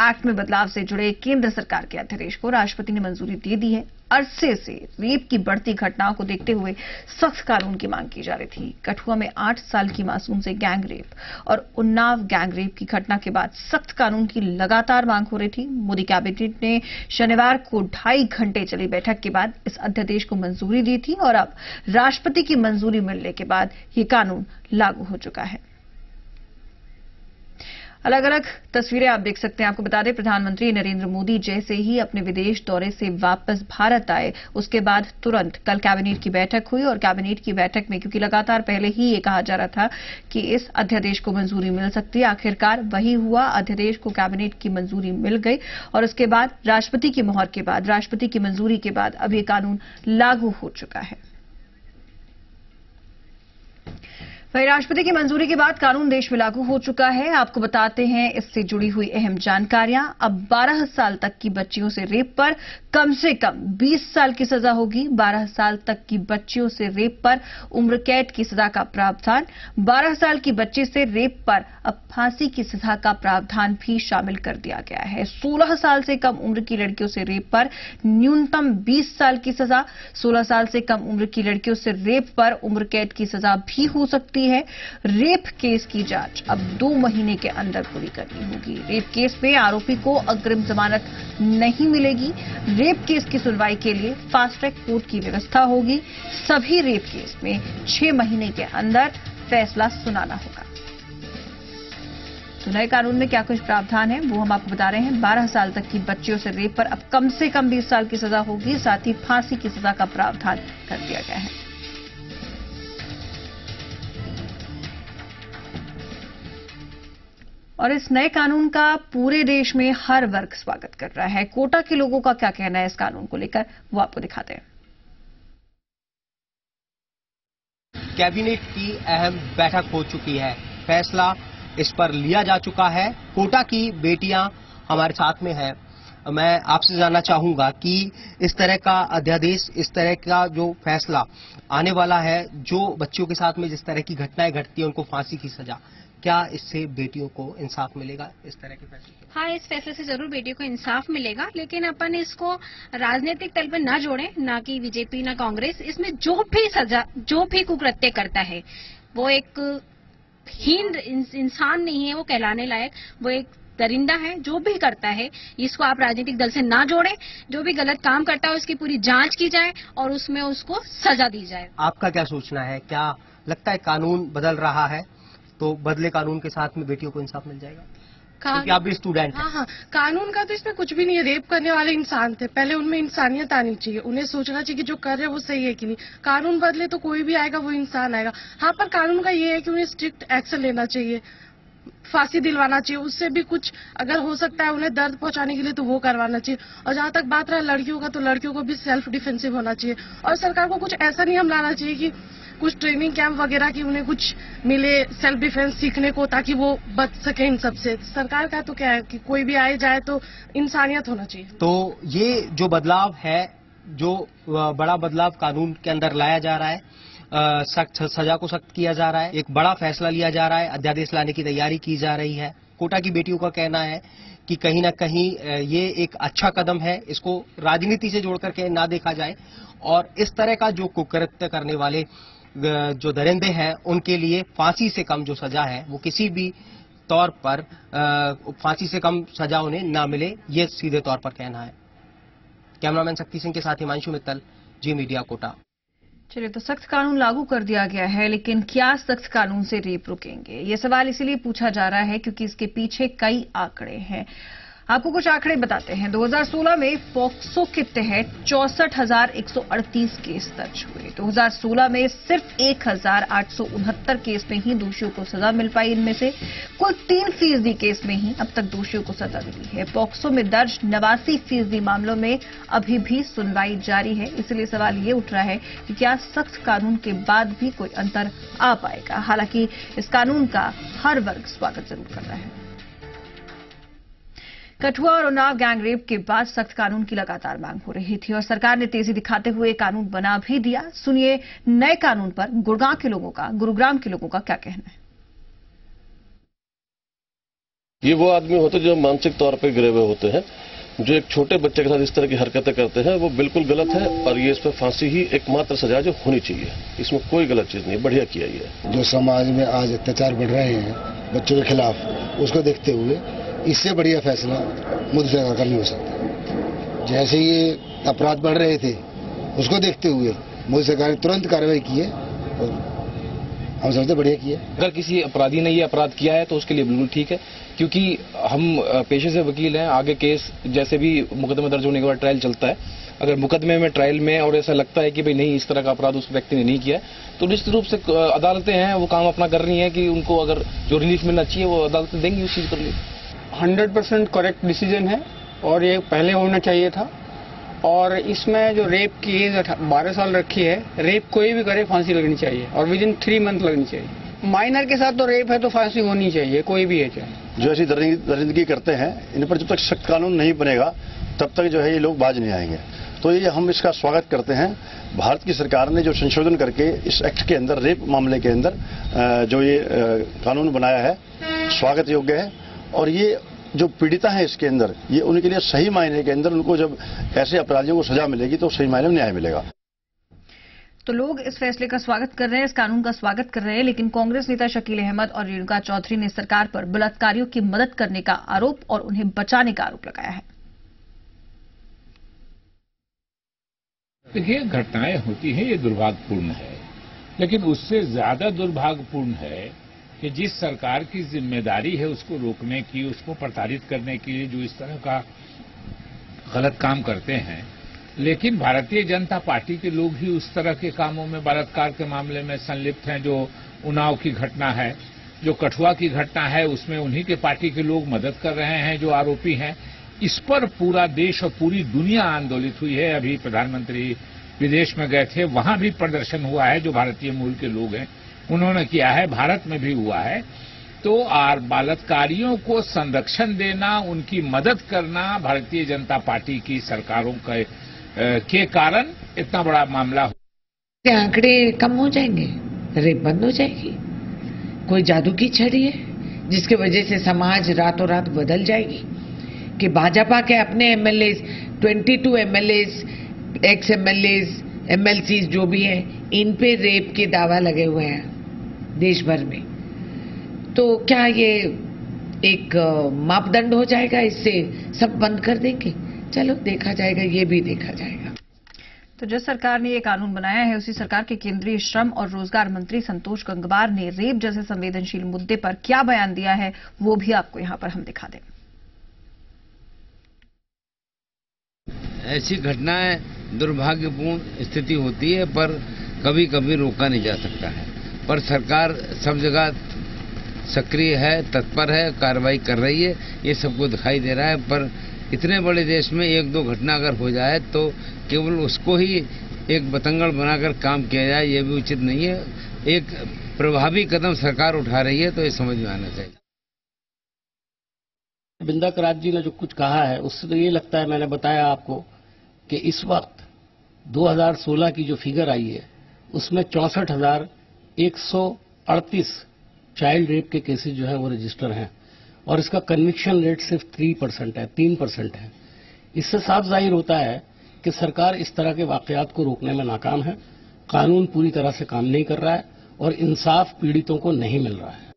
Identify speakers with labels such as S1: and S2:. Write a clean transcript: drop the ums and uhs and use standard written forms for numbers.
S1: Act में बदलाव से जुड़े केंद्र सरकार के अध्यादेश को राष्ट्रपति ने मंजूरी दे दी है। अरसे से रेप की बढ़ती घटनाओं को देखते हुए सख्त कानून की मांग की जा रही थी। कठुआ में 8 साल की मासूम से गैंग रेप और उन्नाव गैंग रेप की घटना के बाद सख्त कानून की लगातार मांग हो रही थी। मोदी कैबिनेट ने शनिवार को 2.5 घंटे चली बैठक के बाद इस अध्यादेश को मंजूरी दी थी और अब राष्ट्रपति की मंजूरी मिलने के बाद ये कानून लागू हो चुका है। अलग अलग तस्वीरें आप देख सकते हैं। आपको बता दें, प्रधानमंत्री नरेंद्र मोदी जैसे ही अपने विदेश दौरे से वापस भारत आए, उसके बाद तुरंत कल कैबिनेट की बैठक हुई और कैबिनेट की बैठक में, क्योंकि लगातार पहले ही ये कहा जा रहा था कि इस अध्यादेश को मंजूरी मिल सकती है, आखिरकार वही हुआ। अध्यादेश को कैबिनेट की मंजूरी मिल गई और उसके बाद राष्ट्रपति की मोहर के बाद, राष्ट्रपति की मंजूरी के बाद अब ये कानून लागू हो चुका है। वहीं राष्ट्रपति की मंजूरी के बाद कानून देश में लागू हो चुका है। आपको बताते हैं इससे जुड़ी हुई अहम जानकारियां। अब 12 साल तक की बच्चियों से रेप पर कम से कम 20 साल की सजा होगी। 12 साल तक की बच्चियों से रेप पर उम्र कैद की सजा का प्रावधान। 12 साल की बच्ची से रेप पर अब फांसी की सजा का प्रावधान भी शामिल कर दिया गया है। 16 साल से कम उम्र की लड़कियों से रेप पर न्यूनतम 20 साल की सजा। 16 साल से कम उम्र की लड़कियों से रेप पर उम्र कैद की सजा भी हो सकती है। रेप केस की जांच अब 2 महीने के अंदर पूरी करनी होगी। रेप केस में आरोपी को अग्रिम जमानत नहीं मिलेगी। रेप केस की सुनवाई के लिए फास्ट ट्रैक कोर्ट की व्यवस्था होगी। सभी रेप केस में 6 महीने के अंदर फैसला सुनाना होगा। तो नए कानून में क्या कुछ प्रावधान है वो हम आपको बता रहे हैं। 12 साल तक की बच्चियों से रेप पर अब कम से कम 20 साल की सजा होगी। साथ ही फांसी की सजा का प्रावधान कर दिया गया है। और इस नए कानून का पूरे देश में हर वर्ग स्वागत कर रहा है। कोटा के लोगों का क्या कहना है इस कानून को लेकर, वो आपको दिखाते हैं।
S2: कैबिनेट की अहम बैठक हो चुकी है, फैसला इस पर लिया जा चुका है। कोटा की बेटियां हमारे साथ में है। मैं आपसे जानना चाहूंगा कि इस तरह का अध्यादेश, इस तरह का जो फैसला आने वाला है, जो बच्चियों के साथ में जिस तरह की घटनाएं घटती हैं उनको फांसी की सजा, क्या इससे बेटियों को इंसाफ मिलेगा इस तरह के फैसले?
S3: हाँ, इस फैसले से जरूर बेटियों को इंसाफ मिलेगा, लेकिन अपन इसको राजनीतिक तल पर ना जोड़ें, ना कि बीजेपी ना कांग्रेस। इसमें जो भी सजा, जो भी कुकृत्य करता है वो एक हीन इंसान नहीं है, वो कहलाने लायक, वो एक दरिंदा है। जो भी करता है इसको आप राजनीतिक दल से ना जोड़ें। जो भी गलत काम करता है उसकी पूरी जांच की जाए और उसमें उसको सजा दी जाए।
S2: आपका क्या सोचना है? क्या लगता है कानून बदल रहा है तो बदले कानून के साथ में बेटियों को इंसाफ मिल जाएगा? क्योंकि आप भी स्टूडेंट हैं।
S4: हाँ, कानून का तो इसमें कुछ भी नहीं है। रेप करने वाले इंसान थे, पहले उनमें इंसानियत आनी चाहिए। उन्हें सोचना चाहिए कि जो कर रहे हैं वो सही है कि नहीं। कानून बदले तो कोई भी आएगा, वो इंसान आएगा। हाँ, पर कानून का ये है कि उन्हें स्ट्रिक्ट एक्शन लेना चाहिए, फांसी दिलवाना चाहिए। उससे भी कुछ अगर हो सकता है उन्हें दर्द पहुंचाने के लिए तो वो करवाना चाहिए। और जहां तक बात रहा लड़कियों का, तो लड़कियों को भी सेल्फ डिफेंसिव होना चाहिए। और सरकार को कुछ ऐसा नियम लाना चाहिए कि कुछ ट्रेनिंग कैंप वगैरह की उन्हें कुछ मिले सेल्फ डिफेंस सीखने को, ताकि वो बच सके इन सब से। सरकार का तो क्या है कि कोई भी आए जाए तो इंसानियत होना चाहिए।
S2: तो ये जो बदलाव है, जो बड़ा बदलाव कानून के अंदर लाया जा रहा है, सख्त सजा को सख्त किया जा रहा है, एक बड़ा फैसला लिया जा रहा है, अध्यादेश लाने की तैयारी की जा रही है। कोटा की बेटियों का कहना है कि कहीं ना कहीं ये एक अच्छा कदम है, इसको राजनीति से जोड़ करके ना देखा जाए और इस तरह का जो कुकृत्य करने वाले जो दरिंदे हैं उनके लिए फांसी से कम जो सजा है वो किसी भी तौर पर फांसी से कम सजा उन्हें ना मिले, ये सीधे तौर पर कहना है। कैमरामैन शक्ति सिंह के साथ हिमांशु मित्तल, जी मीडिया, कोटा।
S1: चलिए, तो सख्त कानून लागू कर दिया गया है, लेकिन क्या सख्त कानून से रेप रुकेंगे? ये सवाल इसीलिए पूछा जा रहा है क्योंकि इसके पीछे कई आंकड़े हैं। आपको कुछ आंकड़े बताते हैं। 2016 में पॉक्सो के तहत 64,138 केस दर्ज हुए। 2016 में सिर्फ 1,869 केस में ही दोषियों को सजा मिल पाई। इनमें से कुल 3% केस में ही अब तक दोषियों को सजा मिली है। पॉक्सो में दर्ज 89% मामलों में अभी भी सुनवाई जारी है। इसलिए सवाल ये उठ रहा है कि क्या सख्त कानून के बाद भी कोई अंतर आ पाएगा? हालांकि इस कानून का हर वर्ग स्वागत जरूर कर रहा है। कठुआ और उन्नाव गैंगरेप के बाद सख्त कानून की लगातार मांग हो रही थी और सरकार ने तेजी दिखाते हुए कानून बना भी दिया। सुनिए नए कानून पर गुड़गांव के लोगों का, गुरुग्राम के लोगों का क्या कहना है।
S5: ये वो आदमी होते हैं जो मानसिक तौर पर गिरे हुए होते हैं, जो एक छोटे बच्चे के साथ इस तरह की हरकतें करते हैं, वो बिल्कुल गलत है और ये इस पर फांसी ही एकमात्र सजा जो होनी चाहिए। इसमें कोई गलत चीज नहीं, बढ़िया किया ये।
S6: जो समाज में आज अत्याचार बढ़ रहे हैं बच्चों के खिलाफ, उसको देखते हुए इससे बढ़िया फैसला मोदी सरकार का नहीं हो सकता। जैसे ये अपराध बढ़ रहे थे, उसको देखते हुए मोदी सरकार ने तुरंत कार्रवाई की है और हम समझते बढ़िया किया।
S7: अगर किसी अपराधी ने ये अपराध किया है तो उसके लिए बिल्कुल ठीक है, क्योंकि हम पेशे से वकील हैं। आगे केस जैसे भी मुकदमा दर्ज होने के बाद ट्रायल चलता है, अगर मुकदमे में ट्रायल में और ऐसा लगता है कि भाई नहीं इस तरह का अपराध उस व्यक्ति ने नहीं किया तो निश्चित रूप से अदालतें हैं वो काम अपना कर रही हैं कि उनको अगर जो रिलीफ मिलना चाहिए वो अदालतें देंगी उस चीज पर रिलीफ।
S8: 100% करेक्ट डिसीजन है और ये पहले होना चाहिए था। और इसमें जो रेप की एज 12 साल रखी है, रेप कोई भी करे फांसी लगनी चाहिए और विदिन 3 मंथ लगनी चाहिए। माइनर के साथ तो रेप है तो फांसी होनी चाहिए, कोई भी है चाहे।
S9: जो ऐसी दरिंदगी करते हैं, इन पर जब तक सख्त कानून नहीं बनेगा तब तक जो है ये लोग बाज नहीं आएंगे। तो ये हम इसका स्वागत करते हैं। भारत की सरकार ने जो संशोधन करके इस एक्ट के अंदर रेप मामले के अंदर जो ये कानून बनाया है, स्वागत योग्य है। और ये जो पीड़िता है इसके अंदर, ये उनके लिए सही मायने के अंदर उनको जब ऐसे अपराधियों को सजा मिलेगी तो सही मायने में न्याय मिलेगा।
S1: तो लोग इस फैसले का स्वागत कर रहे हैं, इस कानून का स्वागत कर रहे हैं, लेकिन कांग्रेस नेता शकील अहमद और रेणुका चौधरी ने सरकार पर बलात्कारियों की मदद करने का आरोप और उन्हें बचाने का आरोप लगाया है।
S10: देखिए, घटनाएं होती हैं, ये दुर्भाग्यपूर्ण है, लेकिन उससे ज्यादा दुर्भाग्यपूर्ण है कि जिस सरकार की जिम्मेदारी है उसको रोकने की, उसको प्रताड़ित करने के लिए जो इस तरह का गलत काम करते हैं, लेकिन भारतीय जनता पार्टी के लोग ही उस तरह के कामों में, बलात्कार के मामले में संलिप्त हैं। जो उन्नाव की घटना है, जो कठुआ की घटना है, उसमें उन्हीं के पार्टी के लोग मदद कर रहे हैं जो आरोपी हैं। इस पर पूरा देश और पूरी दुनिया आंदोलित हुई है। अभी प्रधानमंत्री विदेश में गए थे, वहां भी प्रदर्शन हुआ है। जो भारतीय मूल के लोग हैं उन्होंने किया है, भारत में भी हुआ है। तो बलात्कारियों को संरक्षण देना, उनकी मदद करना भारतीय जनता पार्टी की सरकारों के कारण इतना बड़ा मामला हो।
S11: आंकड़े कम हो जाएंगे, रेप बंद हो जाएगी। कोई जादू की छड़ी है जिसकी वजह से समाज रातों रात बदल जाएगी कि भाजपा के अपने MLA 22 MLA, ex MLA, MLC जो भी हैं, इन पे रेप के दावा लगे हुए हैं देश भर में। तो क्या ये एक मापदंड हो जाएगा, इससे सब बंद कर देंगे? चलो देखा जाएगा, ये भी देखा जाएगा।
S1: तो जिस सरकार ने ये कानून बनाया है, उसी सरकार के केंद्रीय श्रम और रोजगार मंत्री संतोष गंगवार ने रेप जैसे संवेदनशील मुद्दे पर क्या बयान दिया है, वो भी आपको यहां पर हम दिखा दें।
S12: ऐसी घटनाएं दुर्भाग्यपूर्ण स्थिति होती है, पर कभी कभी रोका नहीं जा सकता है। पर सरकार सब जगह सक्रिय है, तत्पर है, कार्रवाई कर रही है, ये सबको दिखाई दे रहा है। पर इतने बड़े देश में 1-2 घटना अगर हो जाए तो केवल उसको ही एक बतंगड़ बनाकर काम किया जाए, ये भी उचित नहीं है। एक प्रभावी कदम सरकार उठा रही है तो ये समझ में आना चाहिए।
S13: बिंदा करात जी ने जो कुछ कहा है उससे तो ये लगता है, मैंने बताया आपको कि इस वक्त 2016 की जो फिगर आई है उसमें 64,138 चाइल्ड रेप के केसेस जो है वो रजिस्टर हैं और इसका कन्विक्शन रेट सिर्फ 3% है, 3% है। इससे साफ जाहिर होता है कि सरकार इस तरह के वाकयात को रोकने में नाकाम है, कानून पूरी तरह से काम नहीं कर रहा है और इंसाफ पीड़ितों को नहीं मिल रहा है।